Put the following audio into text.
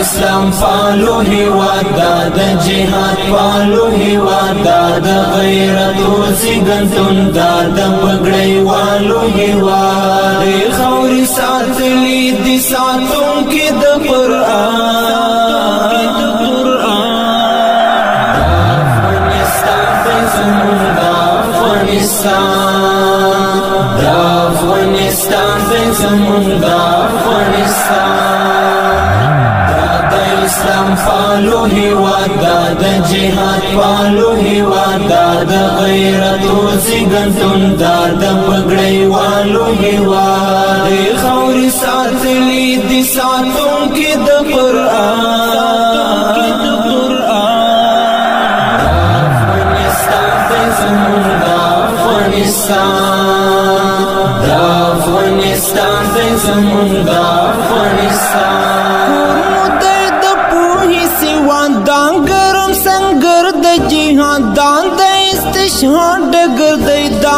اسلام فالو هیواد دا جهاد فالو هیواد دا غیرت و زیګنتون دا پګړی والو هیواد خوري ساتلی دي ساتون کې د قران افغانستان زمون دا افغانستان دا اسلام فالو هیواد دا جهاد فالو هیواد دا غیرت و زیګنتون دا پګړی والو هیواد خوري ساتلی دي ساتون کې د قران افغانستان زمون دا افغانستان زمون دا افغانستان مدر د پوهې سیوان دان ګرم سنگر د جهان دان د استشهاد ډګر دی دا